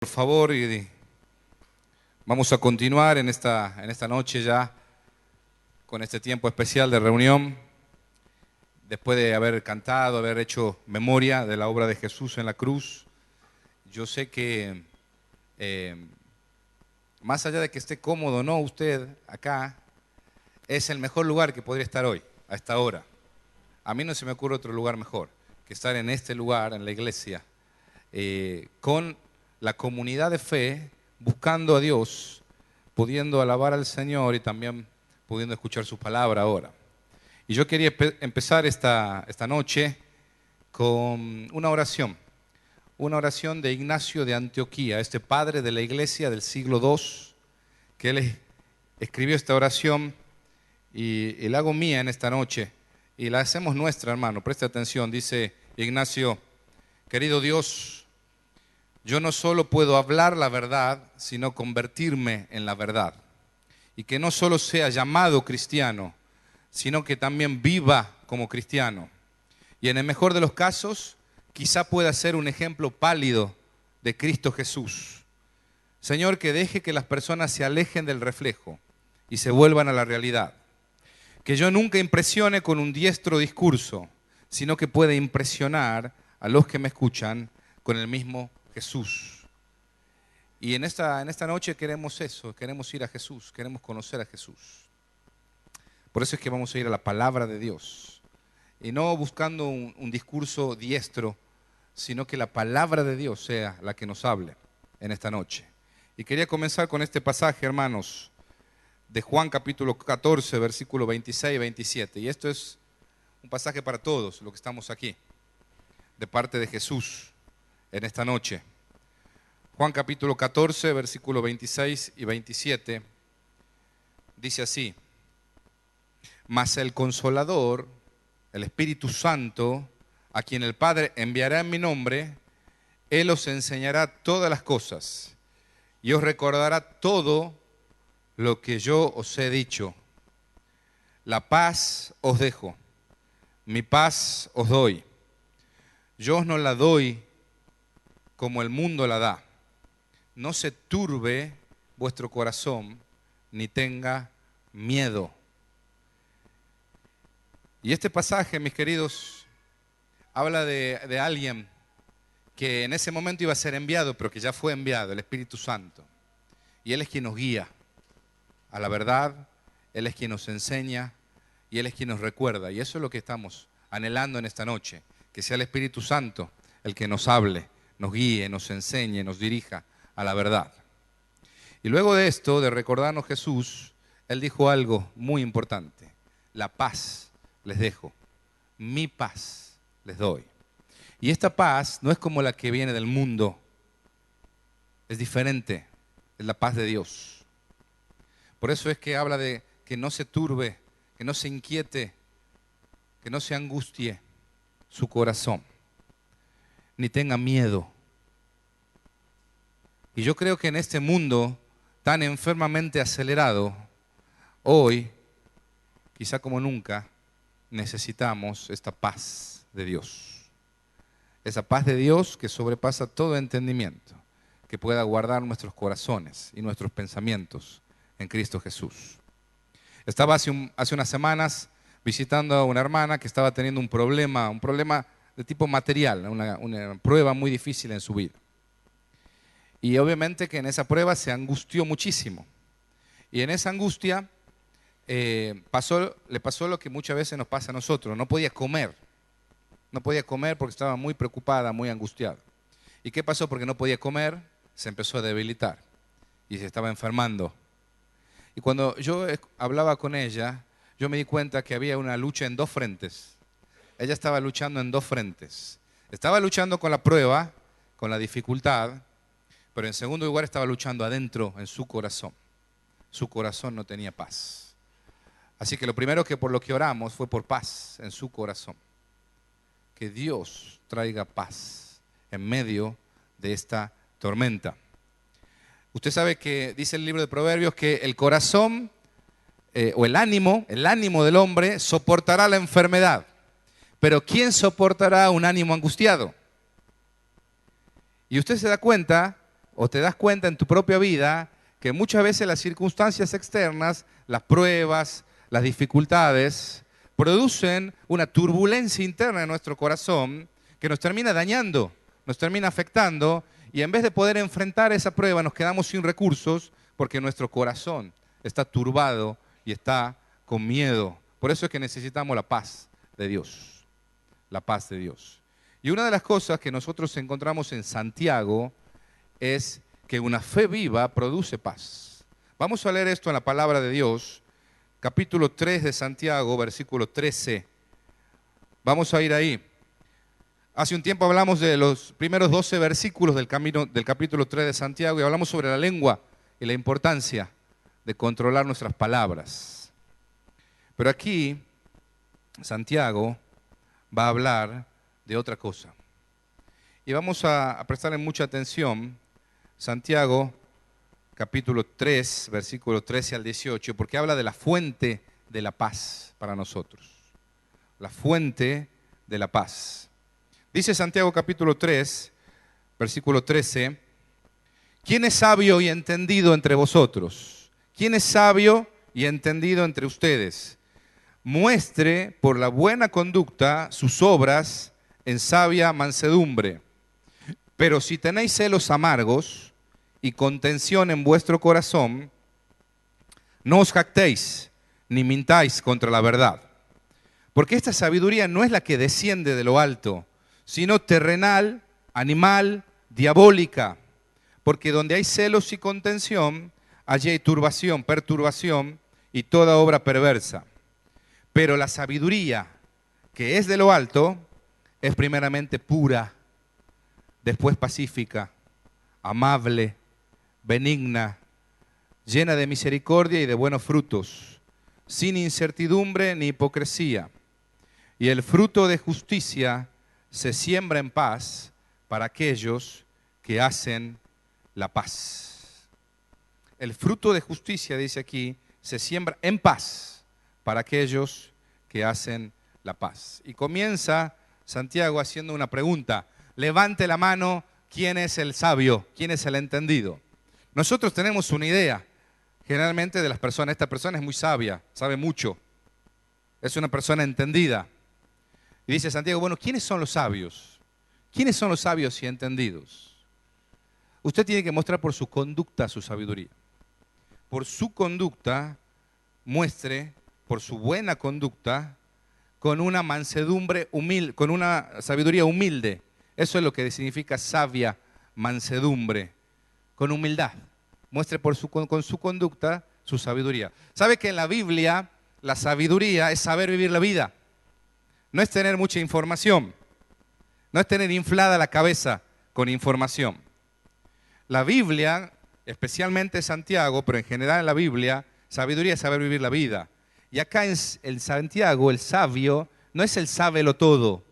Por favor, y vamos a continuar en esta noche ya con este tiempo especial de reunión, después de haber cantado, haber hecho memoria de la obra de Jesús en la cruz. Yo sé que eh, más allá de que esté cómodo o no usted acá, es el mejor lugar que podría estar hoy, a esta hora. A mí no se me ocurre otro lugar mejor que estar en este lugar, en la iglesia, con la comunidad de fe, buscando a Dios, pudiendo alabar al Señor y también pudiendo escuchar su palabra ahora. Y yo quería empezar esta noche con una oración de Ignacio de Antioquía, este padre de la iglesia del siglo II, que él escribió esta oración y la hago mía en esta noche y la hacemos nuestra, hermano. Preste atención, dice Ignacio: querido Dios, yo no solo puedo hablar la verdad, sino convertirme en la verdad. Y que no solo sea llamado cristiano, sino que también viva como cristiano. Y en el mejor de los casos, quizá pueda ser un ejemplo pálido de Cristo Jesús. Señor, que deje que las personas se alejen del reflejo y se vuelvan a la realidad. Que yo nunca impresione con un diestro discurso, sino que pueda impresionar a los que me escuchan con el mismo Jesús. Y en esta noche queremos eso, queremos ir a Jesús, queremos conocer a Jesús. Por eso es que vamos a ir a la palabra de Dios. Y no buscando un discurso diestro, sino que la palabra de Dios sea la que nos hable en esta noche. Y quería comenzar con este pasaje, hermanos, de Juan capítulo 14, versículo 26 y 27. Y esto es un pasaje para todos los que estamos aquí, de parte de Jesús en esta noche. Juan capítulo 14, versículo 26 y 27, dice así: mas el Consolador, el Espíritu Santo, a quien el Padre enviará en mi nombre, Él os enseñará todas las cosas y os recordará todo lo que yo os he dicho. La paz os dejo, mi paz os doy. Yo os no la doy como el mundo la da. No se turbe vuestro corazón, ni tenga miedo. Y este pasaje, mis queridos, habla de alguien que en ese momento iba a ser enviado, pero que ya fue enviado, el Espíritu Santo. Y Él es quien nos guía a la verdad, Él es quien nos enseña y Él es quien nos recuerda. Y eso es lo que estamos anhelando en esta noche, que sea el Espíritu Santo el que nos hable, nos guíe, nos enseñe, nos dirija a la verdad. Y luego de esto, de recordarnos Jesús, Él dijo algo muy importante: la paz les dejo, mi paz les doy. Y esta paz no es como la que viene del mundo, es diferente, es la paz de Dios. Por eso es que habla de que no se turbe, que no se inquiete, que no se angustie su corazón, ni tenga miedo. Y yo creo que en este mundo tan enfermamente acelerado, hoy, quizá como nunca, necesitamos esta paz de Dios. Esa paz de Dios que sobrepasa todo entendimiento, que pueda guardar nuestros corazones y nuestros pensamientos en Cristo Jesús. Estaba hace unas semanas visitando a una hermana que estaba teniendo un problema de tipo material, una prueba muy difícil en su vida. Y obviamente que en esa prueba se angustió muchísimo. Y en esa angustia le pasó lo que muchas veces nos pasa a nosotros: no podía comer. No podía comer porque estaba muy preocupada, muy angustiada. ¿Y qué pasó? Porque no podía comer, se empezó a debilitar y se estaba enfermando. Y cuando yo hablaba con ella, yo me di cuenta que había una lucha en dos frentes. Ella estaba luchando en dos frentes. Estaba luchando con la prueba, con la dificultad, pero en segundo lugar estaba luchando adentro en su corazón. Su corazón no tenía paz. Así que lo primero por lo que oramos fue por paz en su corazón. Que Dios traiga paz en medio de esta tormenta. Usted sabe que dice el libro de Proverbios que el corazón o el ánimo del hombre soportará la enfermedad. Pero ¿quién soportará un ánimo angustiado? Y usted se da cuenta o te das cuenta en tu propia vida que muchas veces las circunstancias externas, las pruebas, las dificultades, producen una turbulencia interna en nuestro corazón que nos termina dañando, nos termina afectando, y en vez de poder enfrentar esa prueba nos quedamos sin recursos porque nuestro corazón está turbado y está con miedo. Por eso es que necesitamos la paz de Dios, la paz de Dios. Y una de las cosas que nosotros encontramos en Santiago es que una fe viva produce paz. Vamos a leer esto en la palabra de Dios, capítulo 3 de Santiago, versículo 13. Vamos a ir ahí. Hace un tiempo hablamos de los primeros 12 versículos del capítulo 3 de Santiago y hablamos sobre la lengua y la importancia de controlar nuestras palabras. Pero aquí Santiago va a hablar de otra cosa. Y vamos a prestarle mucha atención. Santiago, capítulo 3, versículo 13 al 18, porque habla de la fuente de la paz para nosotros. La fuente de la paz. Dice Santiago capítulo 3, versículo 13, ¿quién es sabio y entendido entre vosotros? ¿Quién es sabio y entendido entre ustedes? Muestre por la buena conducta sus obras en sabia mansedumbre. Pero si tenéis celos amargos y contención en vuestro corazón, no os jactéis ni mintáis contra la verdad. Porque esta sabiduría no es la que desciende de lo alto, sino terrenal, animal, diabólica. Porque donde hay celos y contención, allí hay turbación, perturbación y toda obra perversa. Pero la sabiduría que es de lo alto es primeramente pura, después pacífica, amable, benigna, llena de misericordia y de buenos frutos, sin incertidumbre ni hipocresía. Y el fruto de justicia se siembra en paz para aquellos que hacen la paz. El fruto de justicia, dice aquí, se siembra en paz para aquellos que hacen la paz. Y comienza Santiago haciendo una pregunta. Levante la mano, ¿quién es el sabio? ¿Quién es el entendido? Nosotros tenemos una idea, generalmente, de las personas. Esta persona es muy sabia, sabe mucho. Es una persona entendida. Y dice Santiago, bueno, ¿quiénes son los sabios? ¿Quiénes son los sabios y entendidos? Usted tiene que mostrar por su conducta su sabiduría. Por su conducta, muestre, por su buena conducta, con una mansedumbre humilde, con una sabiduría humilde. Eso es lo que significa sabia mansedumbre, con humildad. Muestre con su conducta su sabiduría. ¿Sabe que en la Biblia la sabiduría es saber vivir la vida? No es tener mucha información, no es tener inflada la cabeza con información. La Biblia, especialmente Santiago, pero en general en la Biblia, sabiduría es saber vivir la vida. Y acá en Santiago, el sabio no es el sábelo todo,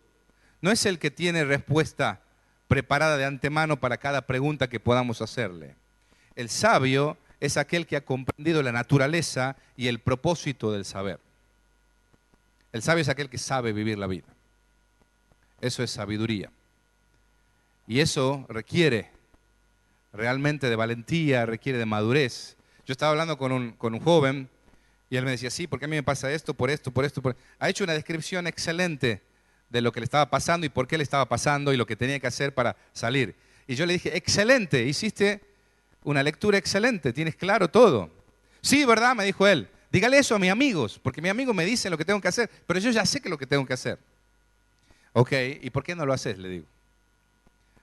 no es el que tiene respuesta preparada de antemano para cada pregunta que podamos hacerle. El sabio es aquel que ha comprendido la naturaleza y el propósito del saber. El sabio es aquel que sabe vivir la vida. Eso es sabiduría. Y eso requiere realmente de valentía, requiere de madurez. Yo estaba hablando con un joven y él me decía, sí, ¿por qué a mí me pasa esto, por esto, por esto? Ha hecho una descripción excelente de lo que le estaba pasando y por qué le estaba pasando y lo que tenía que hacer para salir. Y yo le dije, excelente, hiciste una lectura excelente, tienes claro todo. Sí, ¿verdad? Me dijo él. Dígale eso a mis amigos, porque mis amigos me dicen lo que tengo que hacer, pero yo ya sé que lo que tengo que hacer. Ok, ¿y por qué no lo haces? Le digo.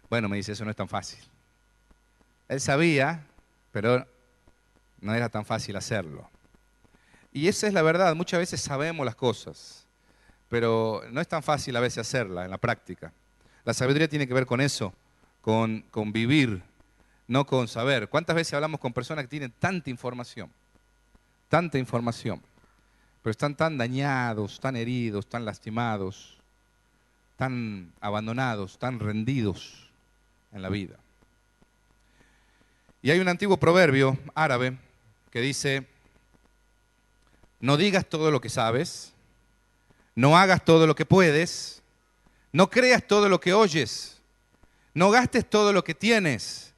Bueno, me dice, eso no es tan fácil. Él sabía, pero no era tan fácil hacerlo. Y esa es la verdad, muchas veces sabemos las cosas, pero no es tan fácil a veces hacerlas en la práctica. La sabiduría tiene que ver con eso, con vivir, no con saber. ¿Cuántas veces hablamos con personas que tienen tanta información, pero están tan dañados, tan heridos, tan lastimados, tan abandonados, tan rendidos en la vida? Y hay un antiguo proverbio árabe que dice, no digas todo lo que sabes, no hagas todo lo que puedes, no creas todo lo que oyes, no gastes todo lo que tienes,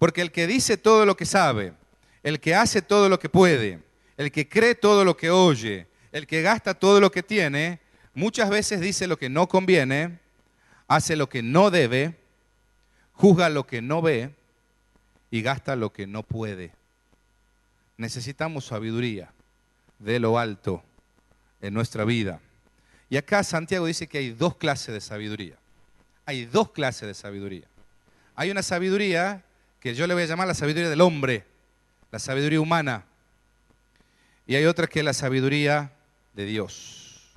Porque el que dice todo lo que sabe, el que hace todo lo que puede, el que cree todo lo que oye, el que gasta todo lo que tiene, muchas veces dice lo que no conviene, hace lo que no debe, juzga lo que no ve y gasta lo que no puede. Necesitamos sabiduría de lo alto en nuestra vida. Y acá Santiago dice que hay dos clases de sabiduría. Hay dos clases de sabiduría. Hay una sabiduría que yo le voy a llamar la sabiduría del hombre, la sabiduría humana. Y hay otra que es la sabiduría de Dios.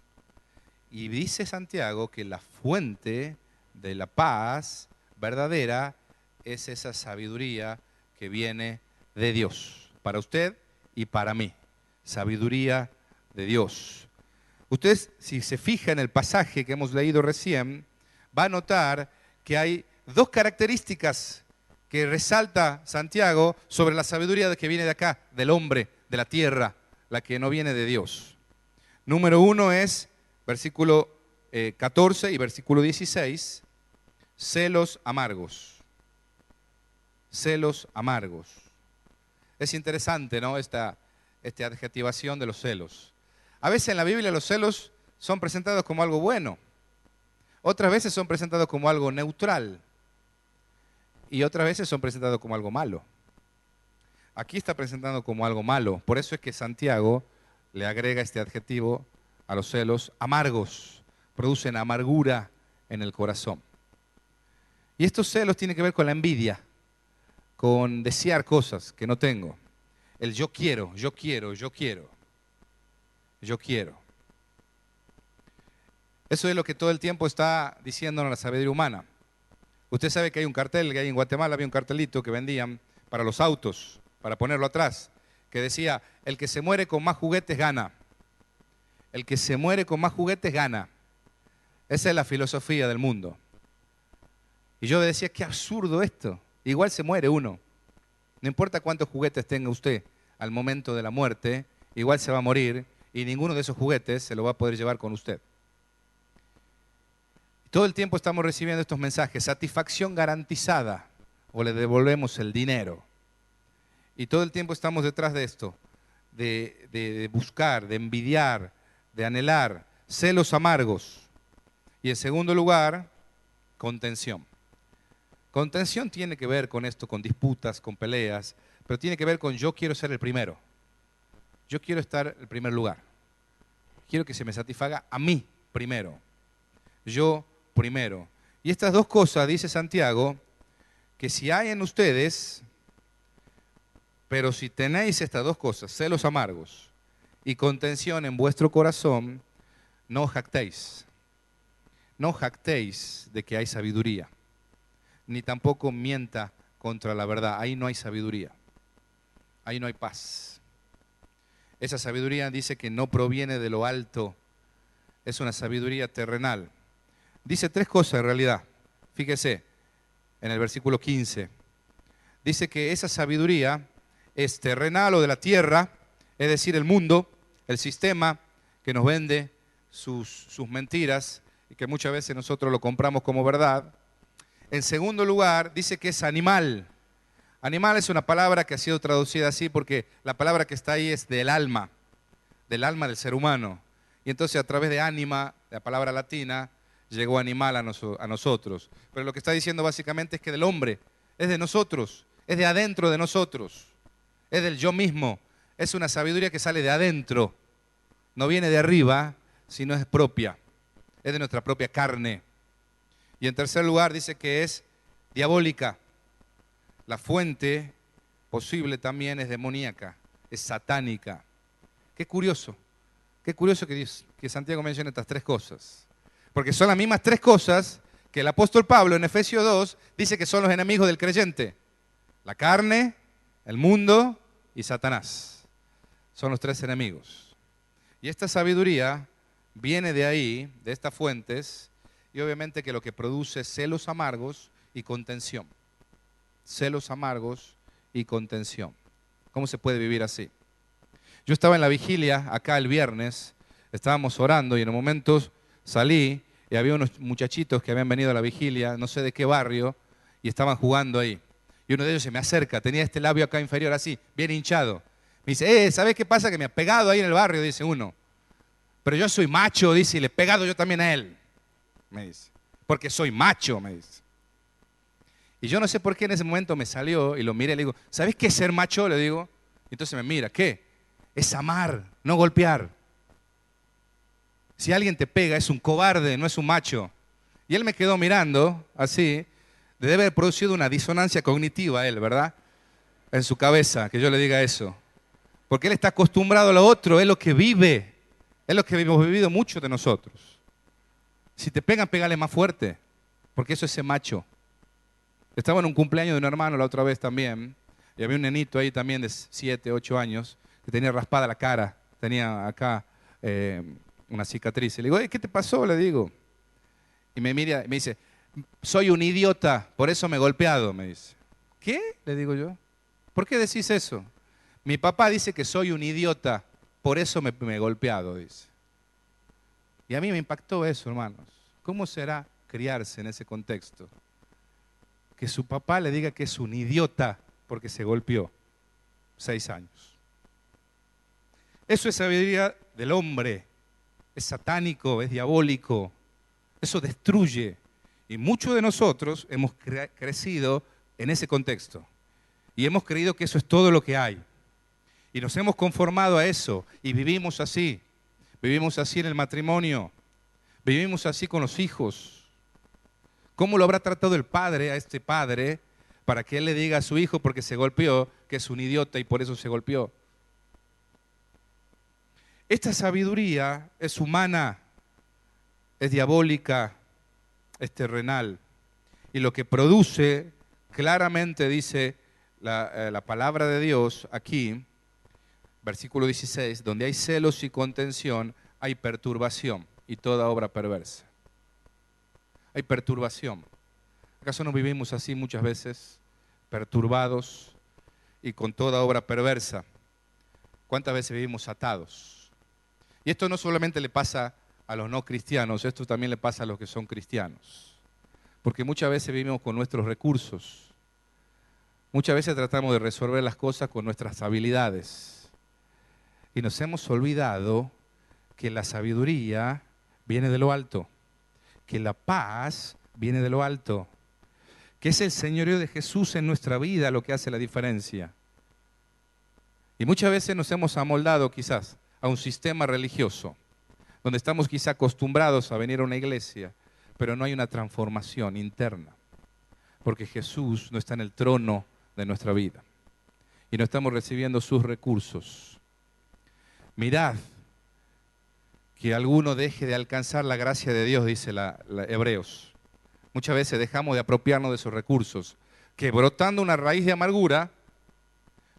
Y dice Santiago que la fuente de la paz verdadera es esa sabiduría que viene de Dios, para usted y para mí. Sabiduría de Dios. Usted, si se fija en el pasaje que hemos leído recién, va a notar que hay dos características que resalta Santiago sobre la sabiduría que viene de acá, del hombre, de la tierra, la que no viene de Dios. Número uno es versículo 14 y versículo 16, celos amargos. Celos amargos. Es interesante, ¿no? Esta adjetivación de los celos. A veces en la Biblia los celos son presentados como algo bueno. Otras veces son presentados como algo neutral. Y otras veces son presentados como algo malo. Aquí está presentado como algo malo. Por eso es que Santiago le agrega este adjetivo a los celos amargos. Producen amargura en el corazón. Y estos celos tienen que ver con la envidia, con desear cosas que no tengo. El yo quiero, yo quiero, yo quiero. Yo quiero. Eso es lo que todo el tiempo está diciéndonos la sabiduría humana. Usted sabe que hay un cartel, que hay en Guatemala había un cartelito que vendían para los autos, para ponerlo atrás, que decía, el que se muere con más juguetes gana. El que se muere con más juguetes gana. Esa es la filosofía del mundo. Y yo decía, qué absurdo esto. Igual se muere uno. No importa cuántos juguetes tenga usted al momento de la muerte, igual se va a morir y ninguno de esos juguetes se lo va a poder llevar con usted. Todo el tiempo estamos recibiendo estos mensajes, satisfacción garantizada, o le devolvemos el dinero. Y todo el tiempo estamos detrás de esto, de buscar, de envidiar, de anhelar, celos amargos. Y en segundo lugar, contención. Contención tiene que ver con esto, con disputas, con peleas, pero tiene que ver con yo quiero ser el primero. Yo quiero estar en el primer lugar. Quiero que se me satisfaga a mí primero. Yo primero. Y estas dos cosas, dice Santiago, que si hay en ustedes, pero si tenéis estas dos cosas, celos amargos y contención en vuestro corazón, no os jactéis. No os jactéis de que hay sabiduría, ni tampoco mienta contra la verdad. Ahí no hay sabiduría. Ahí no hay paz. Esa sabiduría dice que no proviene de lo alto, es una sabiduría terrenal. Dice tres cosas en realidad. Fíjese, en el versículo 15. Dice que esa sabiduría es terrenal o de la tierra, es decir, el mundo, el sistema que nos vende sus mentiras y que muchas veces nosotros lo compramos como verdad. En segundo lugar, dice que es animal. Animal es una palabra que ha sido traducida así porque la palabra que está ahí es del alma del ser humano. Y entonces a través de ánima, la palabra latina, llegó animal a nosotros. Pero lo que está diciendo básicamente es que del hombre, es de nosotros, es de adentro de nosotros, es del yo mismo, es una sabiduría que sale de adentro, no viene de arriba, sino es propia, es de nuestra propia carne. Y en tercer lugar dice que es diabólica. La fuente posible también es demoníaca, es satánica. Qué curioso que Santiago mencione estas tres cosas. Porque son las mismas tres cosas que el apóstol Pablo en Efesios 2 dice que son los enemigos del creyente. La carne, el mundo y Satanás. Son los tres enemigos. Y esta sabiduría viene de ahí, de estas fuentes, y obviamente que lo que produce es celos amargos y contención. Celos amargos y contención. ¿Cómo se puede vivir así? Yo estaba en la vigilia acá el viernes, estábamos orando y en un momento salí y había unos muchachitos que habían venido a la vigilia, no sé de qué barrio, y estaban jugando ahí. Y Y uno de ellos se me acerca, tenía este labio acá inferior así, bien hinchado. Me dice, ¿sabes qué pasa? Que me ha pegado ahí en el barrio, dice uno. Pero yo soy macho, dice, y le he pegado yo también a él, me dice. Porque soy macho, me dice. Y yo no sé por qué en ese momento me salió y lo miré y le digo, ¿sabes qué es ser macho? Le digo. Y entonces me mira, ¿qué? Es amar, no golpear. Si alguien te pega, es un cobarde, no es un macho. Y él me quedó mirando así, debe haber producido una disonancia cognitiva él, ¿verdad? En su cabeza, que yo le diga eso. Porque él está acostumbrado a lo otro, es lo que vive. Es lo que hemos vivido muchos de nosotros. Si te pegan, pégale más fuerte, porque eso es ser macho. Estaba en un cumpleaños de un hermano la otra vez también, y había un nenito ahí también de 7, 8 años, que tenía raspada la cara, tenía acá una cicatriz. Y le digo, ¿qué te pasó? Le digo. Y me mira y me dice, soy un idiota, por eso me he golpeado, me dice. ¿Qué? Le digo yo. ¿Por qué decís eso? Mi papá dice que soy un idiota, por eso me he golpeado, dice. Y a mí me impactó eso, hermanos. ¿Cómo será criarse en ese contexto? Que su papá le diga que es un idiota porque se golpeó. 6 años. Eso es sabiduría del hombre. Es satánico, es diabólico. Eso destruye. Y muchos de nosotros hemos crecido en ese contexto. Y hemos creído que eso es todo lo que hay. Y nos hemos conformado a eso. Y vivimos así. Vivimos así en el matrimonio. Vivimos así con los hijos. ¿Cómo lo habrá tratado el padre a este padre para que él le diga a su hijo porque se golpeó que es un idiota y por eso se golpeó? Esta sabiduría es humana, es diabólica, es terrenal. Y lo que produce, claramente dice la palabra de Dios aquí, versículo 16, donde hay celos y contención, hay perturbación y toda obra perversa. Hay perturbación. ¿Acaso no vivimos así muchas veces, perturbados y con toda obra perversa? ¿Cuántas veces vivimos atados? Y esto no solamente le pasa a los no cristianos, esto también le pasa a los que son cristianos. Porque muchas veces vivimos con nuestros recursos. Muchas veces tratamos de resolver las cosas con nuestras habilidades. Y nos hemos olvidado que la sabiduría viene de lo alto, que la paz viene de lo alto, que es el señorío de Jesús en nuestra vida lo que hace la diferencia. Y muchas veces nos hemos amoldado quizás a un sistema religioso, donde estamos quizá acostumbrados a venir a una iglesia, pero no hay una transformación interna, porque Jesús no está en el trono de nuestra vida y no estamos recibiendo sus recursos. Mirad que alguno deje de alcanzar la gracia de Dios, dice la Hebreos. Muchas veces dejamos de apropiarnos de esos recursos, que brotando una raíz de amargura,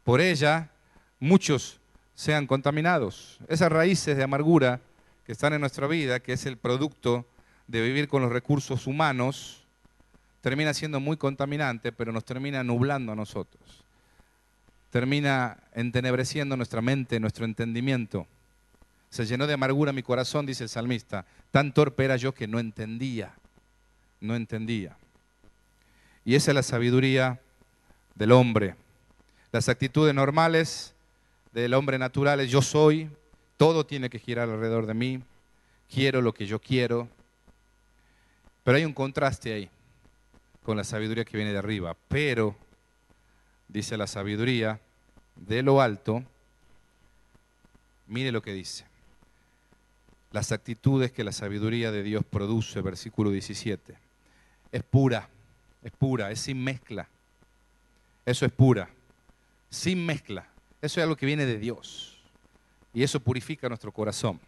por ella muchos sean contaminados. Esas raíces de amargura que están en nuestra vida, que es el producto de vivir con los recursos humanos, termina siendo muy contaminante, pero nos termina nublando a nosotros. Termina entenebreciendo nuestra mente, nuestro entendimiento. Se llenó de amargura mi corazón, dice el salmista. Tan torpe era yo que no entendía. No entendía. Y esa es la sabiduría del hombre. Las actitudes normales del hombre natural es yo soy, todo tiene que girar alrededor de mí, quiero lo que yo quiero. Pero hay un contraste ahí con la sabiduría que viene de arriba. Pero, dice la sabiduría de lo alto, mire lo que dice. Las actitudes que la sabiduría de Dios produce, versículo 17. Es pura, es sin mezcla. Eso es pura, sin mezcla. Eso es algo que viene de Dios. Y eso purifica nuestro corazón.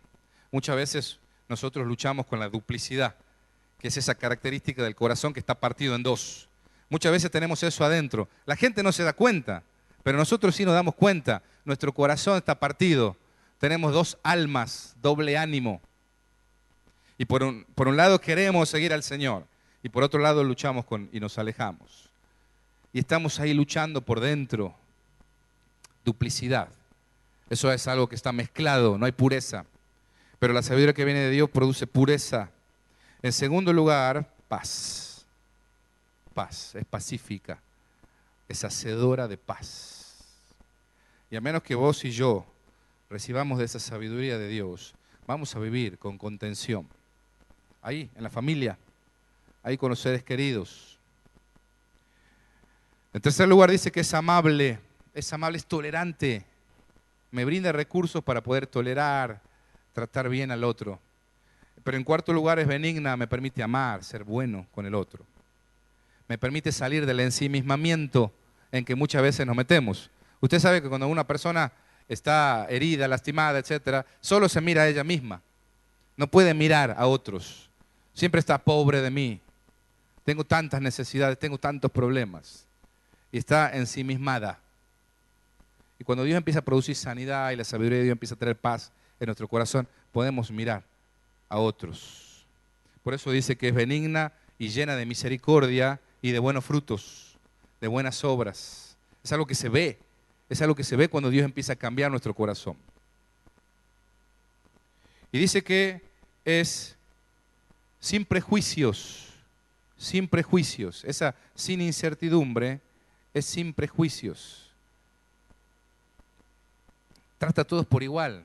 Muchas veces nosotros luchamos con la duplicidad, que es esa característica del corazón que está partido en dos. Muchas veces tenemos eso adentro. La gente no se da cuenta, pero nosotros sí nos damos cuenta. Nuestro corazón está partido. Tenemos dos almas, doble ánimo. Y por un lado queremos seguir al Señor. Y por otro lado luchamos y nos alejamos. Y estamos ahí luchando por dentro. Duplicidad. Eso es algo que está mezclado, no hay pureza. Pero la sabiduría que viene de Dios produce pureza. En segundo lugar, paz. Paz, es pacífica. es hacedora de paz. Y a menos que vos y yo recibamos de esa sabiduría de Dios, vamos a vivir con contención. Ahí, en la familia, ahí con los seres queridos. En tercer lugar dice que es amable, es tolerante. Me brinda recursos para poder tolerar, tratar bien al otro. Pero en cuarto lugar es benigna, me permite amar, ser bueno con el otro. Me permite salir del ensimismamiento en que muchas veces nos metemos. Usted sabe que cuando una persona está herida, lastimada, etcétera, solo se mira a ella misma. No puede mirar a otros. Siempre está pobre de mí. Tengo tantas necesidades, tengo tantos problemas. Y está ensimismada. Y cuando Dios empieza a producir sanidad y la sabiduría de Dios empieza a traer paz en nuestro corazón, podemos mirar a otros. Por eso dice que es benigna y llena de misericordia y de buenos frutos, de buenas obras. Es algo que se ve. Es algo que se ve cuando Dios empieza a cambiar nuestro corazón. Y dice que es sin prejuicios, sin prejuicios. Esa sin incertidumbre es sin prejuicios. Trata a todos por igual.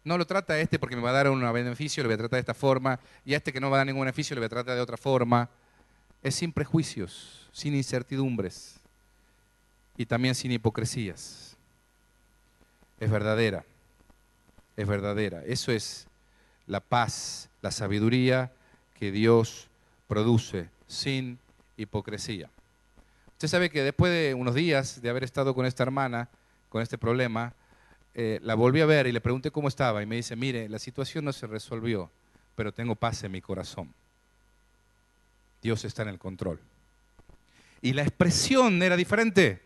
No lo trata a este porque me va a dar un beneficio, le voy a tratar de esta forma, y a este que no va a dar ningún beneficio, le voy a tratar de otra forma. Es sin prejuicios, sin incertidumbres y también sin hipocresías. Es verdadera, es verdadera. Eso es la paz, la sabiduría que Dios produce, sin hipocresía. Usted sabe que después de unos días de haber estado con esta hermana, con este problema, la volví a ver y le pregunté cómo estaba y me dice, mire, la situación no se resolvió, pero tengo paz en mi corazón. Dios está en el control. Y la expresión era diferente.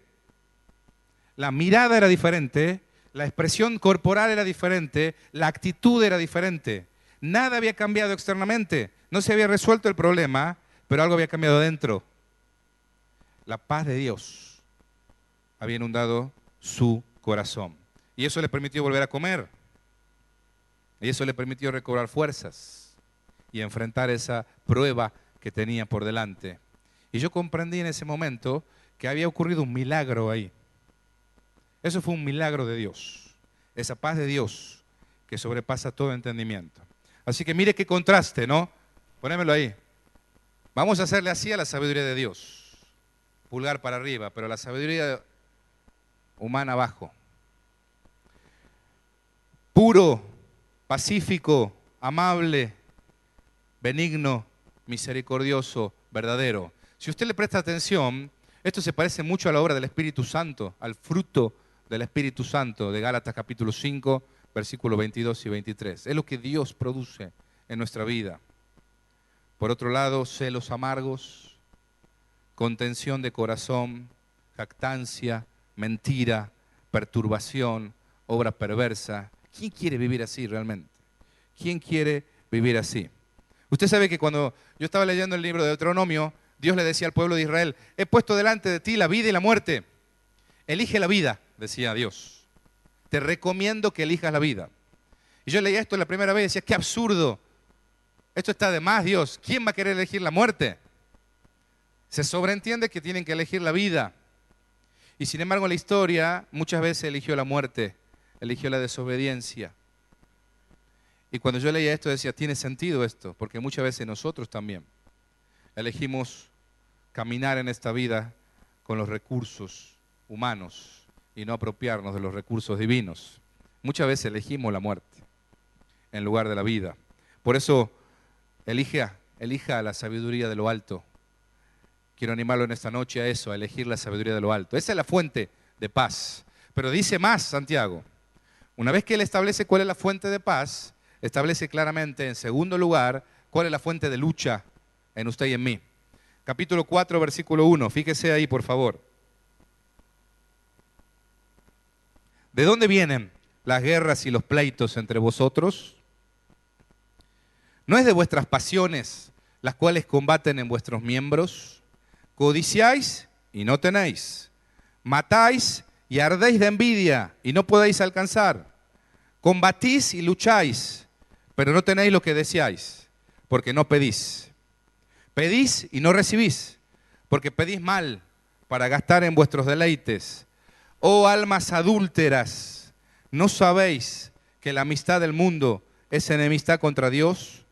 La mirada era diferente, la expresión corporal era diferente, la actitud era diferente. Nada había cambiado externamente, no se había resuelto el problema, pero algo había cambiado dentro. La paz de Dios había inundado su corazón. Y eso le permitió volver a comer. Y eso le permitió recobrar fuerzas y enfrentar esa prueba que tenía por delante. Y yo comprendí en ese momento que había ocurrido un milagro ahí. Eso fue un milagro de Dios. Esa paz de Dios que sobrepasa todo entendimiento. Así que mire qué contraste, ¿no? Ponémelo ahí. Vamos a hacerle así a la sabiduría de Dios. Pulgar para arriba, pero la sabiduría humana abajo. Puro, pacífico, amable, benigno, misericordioso, verdadero. Si usted le presta atención, esto se parece mucho a la obra del Espíritu Santo, al fruto del Espíritu Santo de Gálatas capítulo 5, versículos 22 y 23. Es lo que Dios produce en nuestra vida. Por otro lado, celos amargos, contención de corazón, jactancia, mentira, perturbación, obra perversa. ¿Quién quiere vivir así realmente? ¿Quién quiere vivir así? Usted sabe que cuando yo estaba leyendo el libro de Deuteronomio, Dios le decía al pueblo de Israel, he puesto delante de ti la vida y la muerte. Elige la vida, decía Dios. Te recomiendo que elijas la vida. Y yo leía esto la primera vez y decía, qué absurdo. Esto está de más, Dios. ¿Quién va a querer elegir la muerte? Se sobreentiende que tienen que elegir la vida. Y sin embargo, la historia muchas veces eligió la muerte, eligió la desobediencia. Y cuando yo leía esto decía, tiene sentido esto, porque muchas veces nosotros también elegimos caminar en esta vida con los recursos humanos y no apropiarnos de los recursos divinos. Muchas veces elegimos la muerte en lugar de la vida. Por eso, elija la sabiduría de lo alto. Quiero animarlo en esta noche a eso, a elegir la sabiduría de lo alto. Esa es la fuente de paz. Pero dice más Santiago. Una vez que él establece cuál es la fuente de paz, establece claramente, en segundo lugar, cuál es la fuente de lucha en usted y en mí. Capítulo 4, versículo 1. Fíjese ahí, por favor. ¿De dónde vienen las guerras y los pleitos entre vosotros? ¿No es de vuestras pasiones las cuales combaten en vuestros miembros? Codiciáis y no tenéis. Matáis y ardéis de envidia y no podéis alcanzar. Combatís y lucháis, pero no tenéis lo que deseáis, porque no pedís. Pedís y no recibís, porque pedís mal para gastar en vuestros deleites. Oh almas adúlteras, ¿no sabéis que la amistad del mundo es enemistad contra Dios?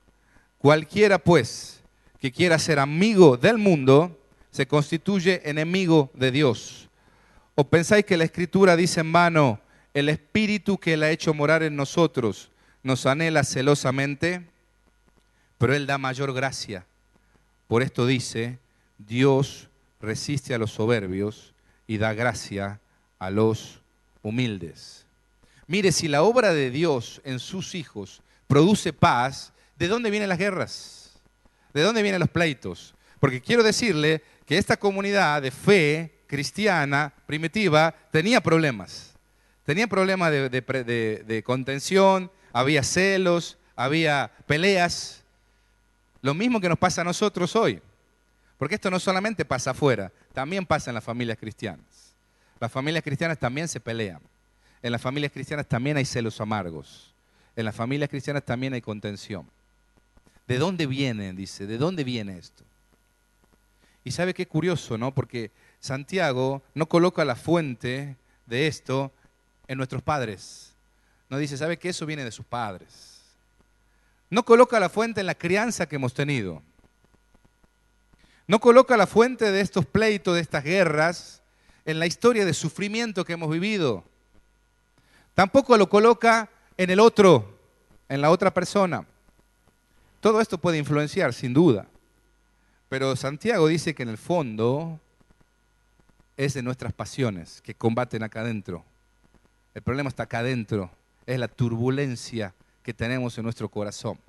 Cualquiera, pues, que quiera ser amigo del mundo, se constituye enemigo de Dios. ¿O pensáis que la Escritura dice en vano, el Espíritu que Él ha hecho morar en nosotros nos anhela celosamente? Pero Él da mayor gracia. Por esto dice, Dios resiste a los soberbios y da gracia a los humildes. Mire, si la obra de Dios en sus hijos produce paz, ¿de dónde vienen las guerras? ¿De dónde vienen los pleitos? Porque quiero decirle que esta comunidad de fe cristiana primitiva tenía problemas. Tenía problemas de contención, había celos, había peleas. Lo mismo que nos pasa a nosotros hoy. Porque esto no solamente pasa afuera, también pasa en las familias cristianas. Las familias cristianas también se pelean. En las familias cristianas también hay celos amargos. En las familias cristianas también hay contención. ¿De dónde viene? Dice, ¿de dónde viene esto? Y sabe qué curioso, ¿no? Porque Santiago no coloca la fuente de esto en nuestros padres. No dice, ¿sabe qué? Eso viene de sus padres. No coloca la fuente en la crianza que hemos tenido. No coloca la fuente de estos pleitos, de estas guerras, en la historia de sufrimiento que hemos vivido. Tampoco lo coloca en el otro, en la otra persona. Todo esto puede influenciar, sin duda. Pero Santiago dice que en el fondo es de nuestras pasiones que combaten acá adentro. El problema está acá adentro. Es la turbulencia que tenemos en nuestro corazón.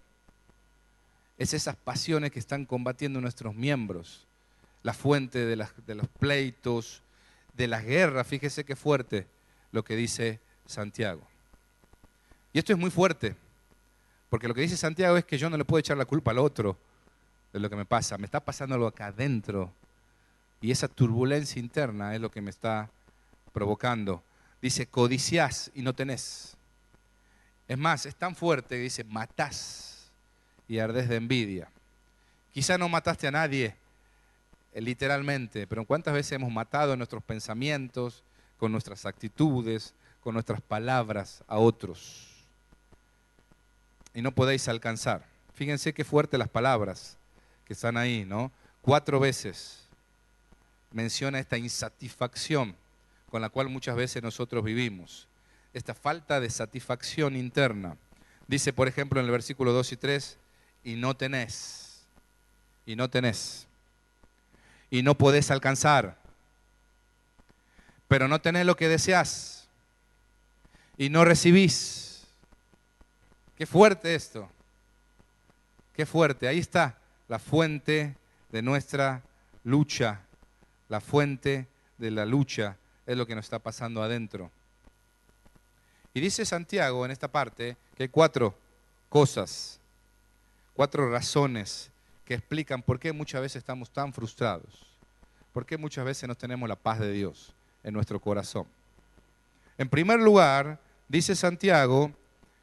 Es esas pasiones que están combatiendo nuestros miembros. La fuente de los pleitos, de las guerras. Fíjese qué fuerte lo que dice Santiago. Y esto es muy fuerte. Porque lo que dice Santiago es que yo no le puedo echar la culpa al otro de lo que me pasa. Me está pasando algo acá adentro. Y esa turbulencia interna es lo que me está provocando. Dice, codiciás y no tenés. Es más, es tan fuerte que dice, matás y ardés de envidia. Quizá no mataste a nadie, literalmente, pero ¿cuántas veces hemos matado en nuestros pensamientos, con nuestras actitudes, con nuestras palabras a otros? Y no podéis alcanzar. Fíjense qué fuerte las palabras que están ahí, ¿no? 4 veces menciona esta insatisfacción con la cual muchas veces nosotros vivimos. Esta falta de satisfacción interna. Dice, por ejemplo, en el versículo 2 y 3, y no tenés, y no tenés, y no podés alcanzar, pero no tenés lo que deseás, y no recibís. Qué fuerte esto, qué fuerte. Ahí está la fuente de nuestra lucha, la fuente de la lucha es lo que nos está pasando adentro. Y dice Santiago en esta parte que hay 4 cosas, 4 razones que explican por qué muchas veces estamos tan frustrados, por qué muchas veces no tenemos la paz de Dios en nuestro corazón. En primer lugar, dice Santiago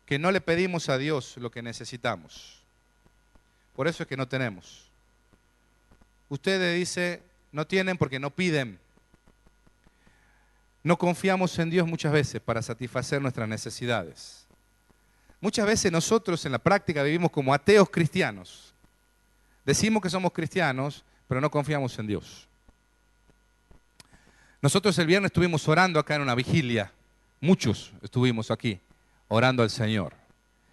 que no le pedimos a Dios lo que necesitamos. Por eso es que no tenemos. Ustedes dice, no tienen porque no piden. No confiamos en Dios muchas veces para satisfacer nuestras necesidades. Muchas veces nosotros en la práctica vivimos como ateos cristianos. Decimos que somos cristianos, pero no confiamos en Dios. Nosotros el viernes estuvimos orando acá en una vigilia. Muchos estuvimos aquí orando al Señor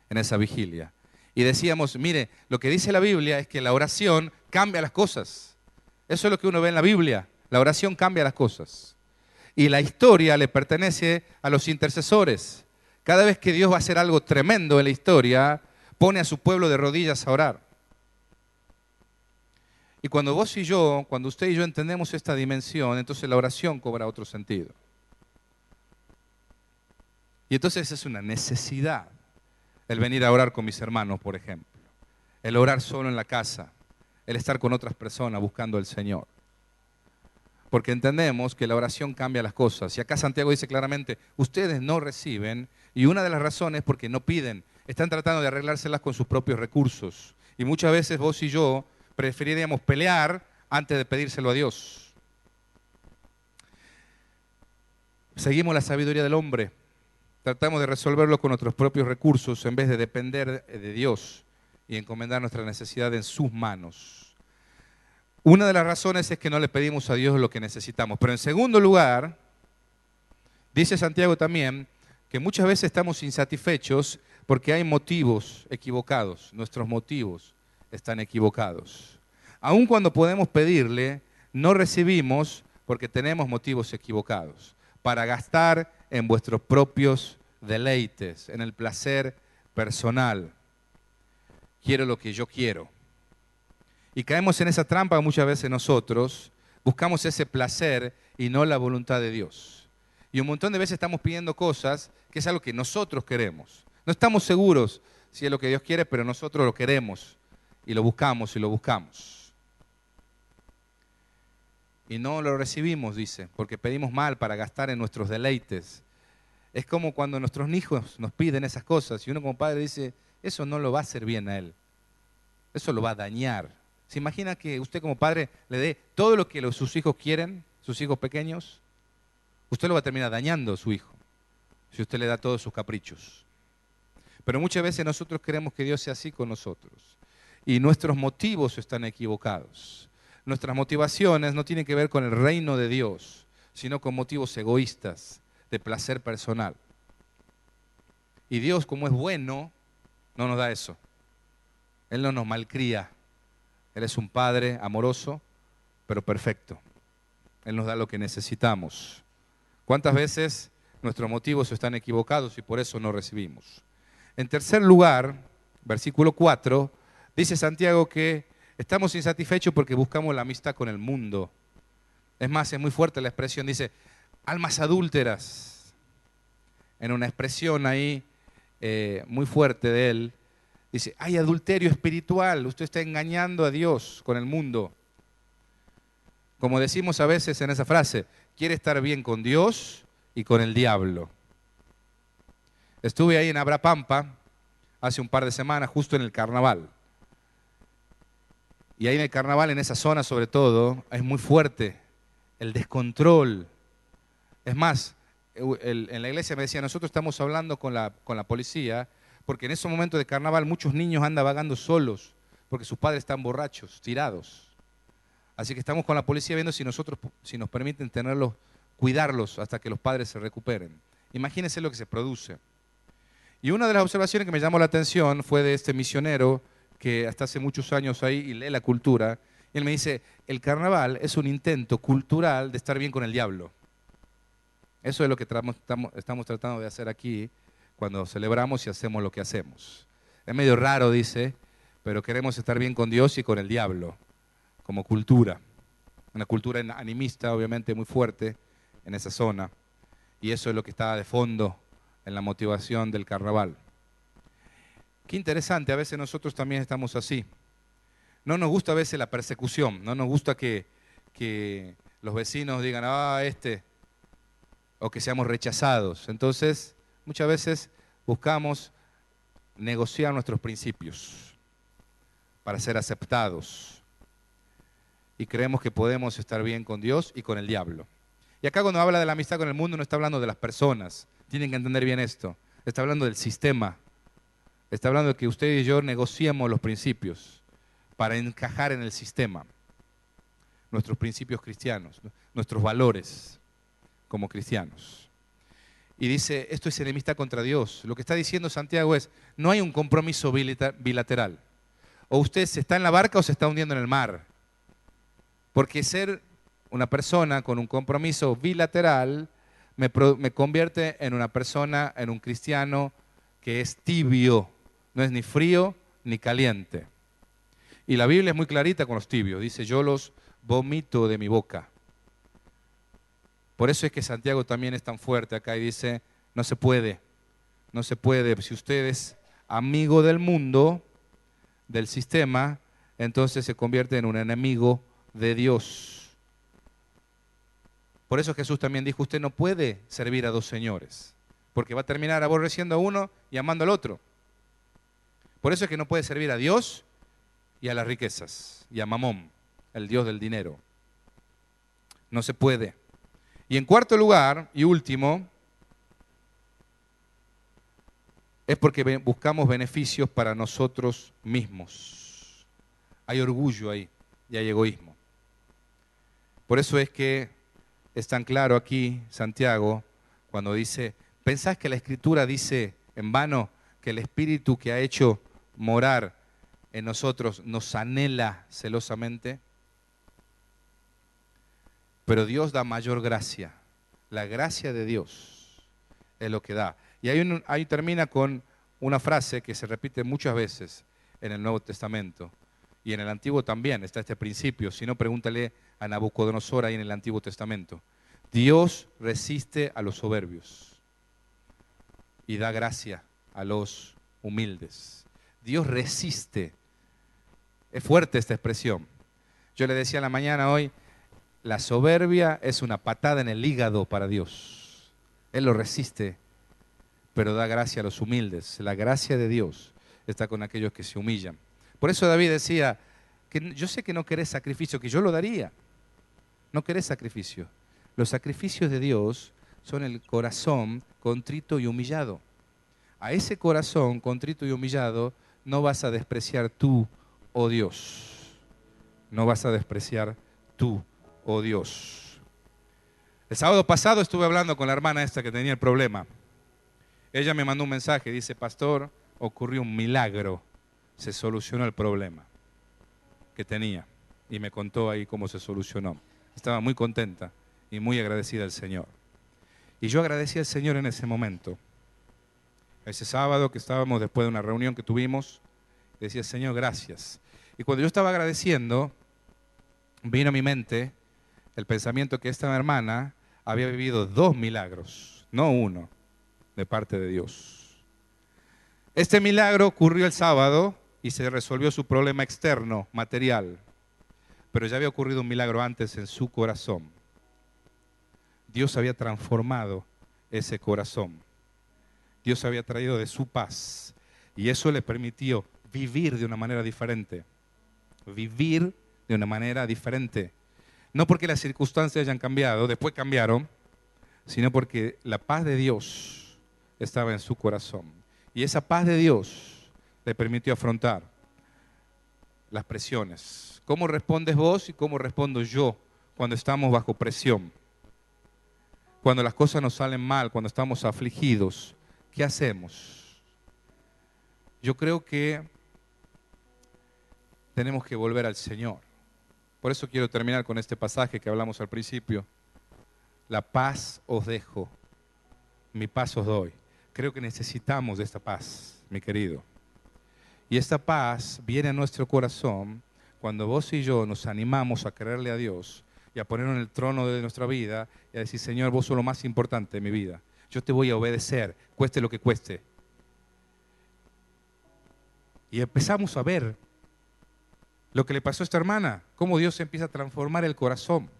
en esa vigilia. Y decíamos, mire, lo que dice la Biblia es que la oración cambia las cosas. Eso es lo que uno ve en la Biblia. La oración cambia las cosas. Y la historia le pertenece a los intercesores. Cada vez que Dios va a hacer algo tremendo en la historia, pone a su pueblo de rodillas a orar. Y cuando vos y yo, cuando usted y yo entendemos esta dimensión, entonces la oración cobra otro sentido. Y entonces es una necesidad el venir a orar con mis hermanos, por ejemplo. El orar solo en la casa, el estar con otras personas buscando al Señor. Porque entendemos que la oración cambia las cosas. Y acá Santiago dice claramente, ustedes no reciben, y una de las razones es porque no piden. Están tratando de arreglárselas con sus propios recursos. Y muchas veces vos y yo preferiríamos pelear antes de pedírselo a Dios. Seguimos la sabiduría del hombre. Tratamos de resolverlo con nuestros propios recursos en vez de depender de Dios y encomendar nuestra necesidad en sus manos. Una de las razones es que no le pedimos a Dios lo que necesitamos. Pero en segundo lugar, dice Santiago también que muchas veces estamos insatisfechos porque hay motivos equivocados. Nuestros motivos están equivocados. Aun cuando podemos pedirle, no recibimos porque tenemos motivos equivocados. Para gastar en vuestros propios deleites, en el placer personal. Quiero lo que yo quiero. Y caemos en esa trampa muchas veces nosotros, buscamos ese placer y no la voluntad de Dios. Y un montón de veces estamos pidiendo cosas que es algo que nosotros queremos. No estamos seguros si es lo que Dios quiere, pero nosotros lo queremos y lo buscamos y lo buscamos. Y no lo recibimos, dice, porque pedimos mal para gastar en nuestros deleites. Es como cuando nuestros hijos nos piden esas cosas y uno como padre dice, eso no lo va a hacer bien a él, eso lo va a dañar. ¿Se imagina que usted como padre le dé todo lo que sus hijos quieren, sus hijos pequeños? Usted lo va a terminar dañando a su hijo, si usted le da todos sus caprichos. Pero muchas veces nosotros queremos que Dios sea así con nosotros. Y nuestros motivos están equivocados. Nuestras motivaciones no tienen que ver con el reino de Dios, sino con motivos egoístas, de placer personal. Y Dios, como es bueno, no nos da eso. Él no nos malcría. Él es un Padre amoroso, pero perfecto. Él nos da lo que necesitamos. ¿Cuántas veces nuestros motivos están equivocados y por eso no recibimos? En tercer lugar, versículo 4, dice Santiago que estamos insatisfechos porque buscamos la amistad con el mundo. Es más, es muy fuerte la expresión, dice, almas adúlteras. En una expresión ahí muy fuerte de él, dice, hay adulterio espiritual, usted está engañando a Dios con el mundo. Como decimos a veces en esa frase, quiere estar bien con Dios y con el diablo. Estuve ahí en Abrapampa hace un par de semanas, justo en el carnaval. Y ahí en el carnaval, en esa zona sobre todo, es muy fuerte el descontrol. Es más, en la iglesia me decía, nosotros estamos hablando con la policía, porque en esos momentos de carnaval muchos niños andan vagando solos, porque sus padres están borrachos, tirados. Así que estamos con la policía viendo si nos permiten tenerlos, cuidarlos hasta que los padres se recuperen. Imagínense lo que se produce. Y una de las observaciones que me llamó la atención fue de este misionero que hasta hace muchos años ahí y lee la cultura. Y él me dice, el carnaval es un intento cultural de estar bien con el diablo. Eso es lo que estamos tratando de hacer aquí cuando celebramos y hacemos lo que hacemos. Es medio raro, dice, pero queremos estar bien con Dios y con el diablo, como cultura. Una cultura animista, obviamente, muy fuerte en esa zona. Y eso es lo que está de fondo en la motivación del carnaval. Qué interesante, a veces nosotros también estamos así. No nos gusta a veces la persecución, no nos gusta que los vecinos digan, o que seamos rechazados. Entonces, muchas veces buscamos negociar nuestros principios para ser aceptados. Y creemos que podemos estar bien con Dios y con el diablo. Y acá cuando habla de la amistad con el mundo no está hablando de las personas. Tienen que entender bien esto. Está hablando del sistema. Está hablando de que usted y yo negociemos los principios para encajar en el sistema. Nuestros principios cristianos, nuestros valores como cristianos. Y dice, esto es enemistad contra Dios. Lo que está diciendo Santiago es, no hay un compromiso bilateral. O usted se está en la barca o se está hundiendo en el mar. Porque ser una persona con un compromiso bilateral me convierte en una persona, en un cristiano que es tibio. No es ni frío ni caliente. Y la Biblia es muy clarita con los tibios. Dice, yo los vomito de mi boca. Por eso es que Santiago también es tan fuerte acá y dice, no se puede. No se puede. Si usted es amigo del mundo, del sistema, entonces se convierte en un enemigo de Dios. Por eso Jesús también dijo, usted no puede servir a dos señores, porque va a terminar aborreciendo a uno y amando al otro. Por eso es que no puede servir a Dios y a las riquezas, y a Mamón, el Dios del dinero. No se puede. Y en cuarto lugar y último, es porque buscamos beneficios para nosotros mismos. Hay orgullo ahí y hay egoísmo. Por eso es que es tan claro aquí Santiago cuando dice, ¿pensás que la Escritura dice en vano que el Espíritu que ha hecho morar en nosotros nos anhela celosamente? Pero Dios da mayor gracia. La gracia de Dios es lo que da. Y ahí termina con una frase que se repite muchas veces en el Nuevo Testamento. Y en el Antiguo también está este principio. Si no, pregúntale a Nabucodonosor ahí en el Antiguo Testamento. Dios resiste a los soberbios y da gracia a los humildes. Dios resiste. Es fuerte esta expresión. Yo le decía en la mañana hoy, la soberbia es una patada en el hígado para Dios. Él lo resiste, pero da gracia a los humildes. La gracia de Dios está con aquellos que se humillan. Por eso David decía, que yo sé que no querés sacrificio, que yo lo daría. No querés sacrificio. Los sacrificios de Dios son el corazón contrito y humillado. A ese corazón contrito y humillado no vas a despreciar tú, oh Dios. No vas a despreciar tú, oh Dios. El sábado pasado estuve hablando con la hermana esta que tenía el problema. Ella me mandó un mensaje, dice, pastor, ocurrió un milagro, se solucionó el problema que tenía. Y me contó ahí cómo se solucionó. Estaba muy contenta y muy agradecida al Señor. Y yo agradecí al Señor en ese momento. Ese sábado que estábamos después de una reunión que tuvimos, decía, Señor, gracias. Y cuando yo estaba agradeciendo, vino a mi mente el pensamiento que esta hermana había vivido 2 milagros, no uno, de parte de Dios. Este milagro ocurrió el sábado y se resolvió su problema externo, material. Pero ya había ocurrido un milagro antes en su corazón. Dios había transformado ese corazón. Dios había traído de su paz. Y eso le permitió vivir de una manera diferente. Vivir de una manera diferente. No porque las circunstancias hayan cambiado, después cambiaron, sino porque la paz de Dios estaba en su corazón. Y esa paz de Dios le permitió afrontar las presiones. ¿Cómo respondes vos y cómo respondo yo cuando estamos bajo presión? Cuando las cosas nos salen mal, cuando estamos afligidos, ¿qué hacemos? Yo creo que tenemos que volver al Señor. Por eso quiero terminar con este pasaje que hablamos al principio. La paz os dejo, mi paz os doy. Creo que necesitamos de esta paz, mi querido. Y esta paz viene a nuestro corazón cuando vos y yo nos animamos a creerle a Dios y a ponerlo en el trono de nuestra vida y a decir, Señor, vos sos lo más importante de mi vida. Yo te voy a obedecer, cueste lo que cueste. Y empezamos a ver lo que le pasó a esta hermana, cómo Dios empieza a transformar el corazón.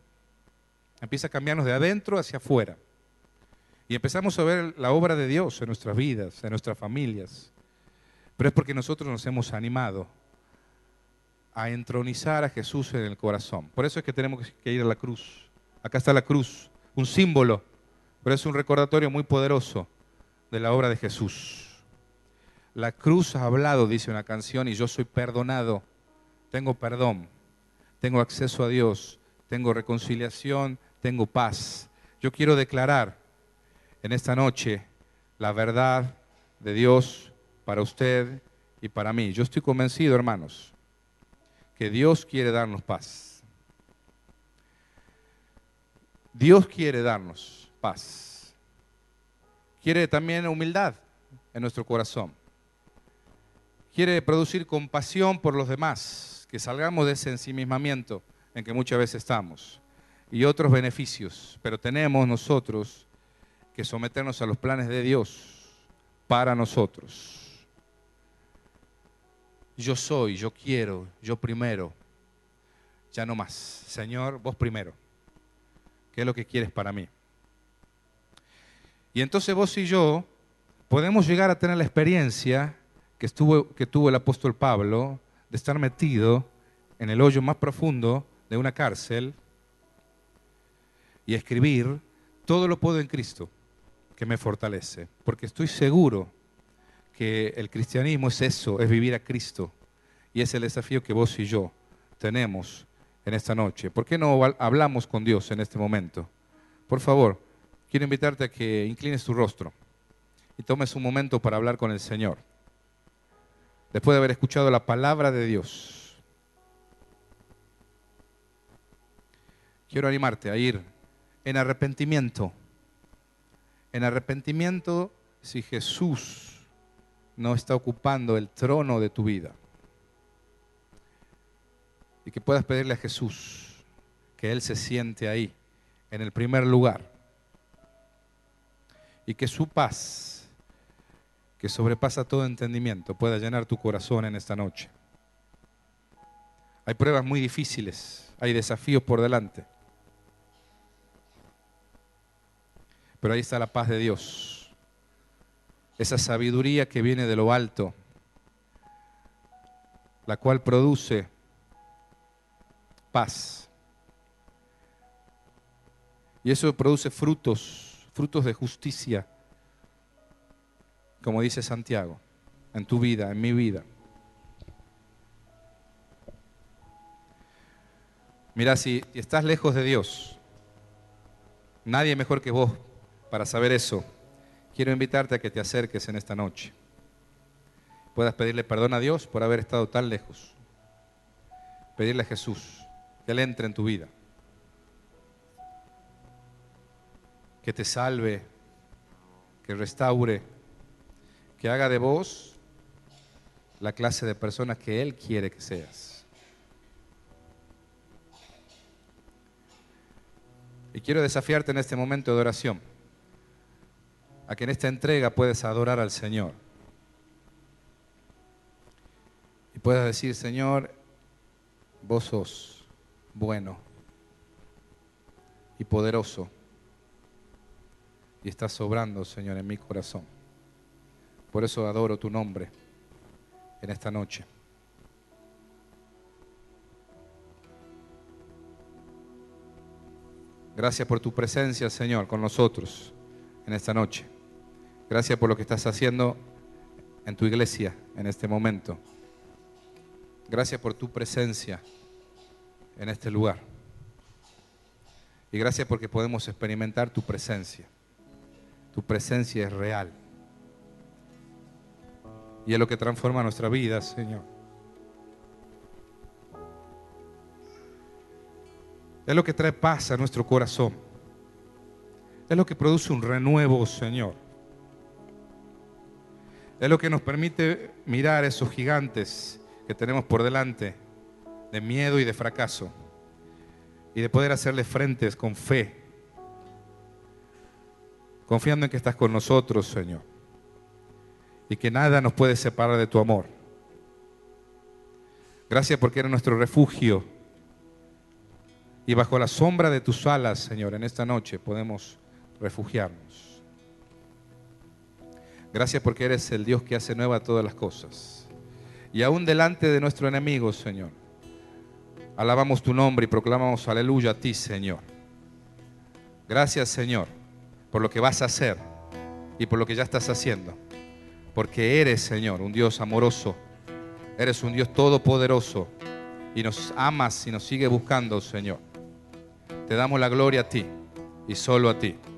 Empieza a cambiarnos de adentro hacia afuera. Y empezamos a ver la obra de Dios en nuestras vidas, en nuestras familias. Pero es porque nosotros nos hemos animado a entronizar a Jesús en el corazón. Por eso es que tenemos que ir a la cruz. Acá está la cruz, un símbolo, pero es un recordatorio muy poderoso de la obra de Jesús. La cruz ha hablado, dice una canción, y yo soy perdonado. Tengo perdón, tengo acceso a Dios, tengo reconciliación, tengo paz. Yo quiero declarar en esta noche la verdad de Dios para usted y para mí. Yo estoy convencido, hermanos, que Dios quiere darnos paz. Dios quiere darnos paz. Quiere también humildad en nuestro corazón. Quiere producir compasión por los demás, que salgamos de ese ensimismamiento en que muchas veces estamos. Y otros beneficios, pero tenemos nosotros que someternos a los planes de Dios para nosotros. Yo soy, yo quiero, yo primero, ya no más. Señor, vos primero. ¿Qué es lo que quieres para mí? Y entonces vos y yo podemos llegar a tener la experiencia que tuvo el apóstol Pablo de estar metido en el hoyo más profundo de una cárcel y escribir Todo lo puedo en Cristo, que me fortalece. Porque estoy seguro que el cristianismo es eso, es vivir a Cristo. Y es el desafío que vos y yo tenemos en esta noche. ¿Por qué no hablamos con Dios en este momento? Por favor, quiero invitarte a que inclines tu rostro y tomes un momento para hablar con el Señor. Después de haber escuchado la palabra de Dios, quiero animarte a ir en arrepentimiento. En arrepentimiento si Jesús no está ocupando el trono de tu vida. Y que puedas pedirle a Jesús que Él se siente ahí, en el primer lugar. Y que su paz, que sobrepasa todo entendimiento, pueda llenar tu corazón en esta noche. Hay pruebas muy difíciles, hay desafíos por delante. Pero ahí está la paz de Dios. Esa sabiduría que viene de lo alto, la cual produce paz. Y eso produce frutos de justicia, como dice Santiago, en tu vida, en mi vida. Mira, si estás lejos de Dios, nadie mejor que vos para saber eso. Quiero invitarte a que te acerques en esta noche. Puedas pedirle perdón a Dios por haber estado tan lejos. Pedirle a Jesús que Él entre en tu vida, que te salve, que restaure, que haga de vos la clase de persona que Él quiere que seas. Y quiero desafiarte en este momento de oración a que en esta entrega puedas adorar al Señor y puedas decir: Señor, vos sos bueno y poderoso y estás sobrando, Señor, en mi corazón. Por eso adoro tu nombre en esta noche. Gracias por tu presencia, Señor, con nosotros en esta noche. Gracias por lo que estás haciendo en tu iglesia en este momento. Gracias por tu presencia en este lugar. Y gracias porque podemos experimentar tu presencia. Tu presencia es real. Y es lo que transforma nuestra vida, Señor. Es lo que trae paz a nuestro corazón. Es lo que produce un renuevo, Señor. Es lo que nos permite mirar esos gigantes que tenemos por delante, de miedo y de fracaso, y de poder hacerle frentes con fe, confiando en que estás con nosotros, Señor, y que nada nos puede separar de tu amor. Gracias porque eres nuestro refugio, y bajo la sombra de tus alas, Señor, en esta noche podemos refugiarnos. Gracias porque eres el Dios que hace nueva todas las cosas. Y aún delante de nuestro enemigo, Señor, alabamos tu nombre y proclamamos aleluya a ti, Señor. Gracias, Señor, por lo que vas a hacer y por lo que ya estás haciendo. Porque eres, Señor, un Dios amoroso. Eres un Dios todopoderoso y nos amas y nos sigue buscando, Señor. Te damos la gloria a ti y solo a ti.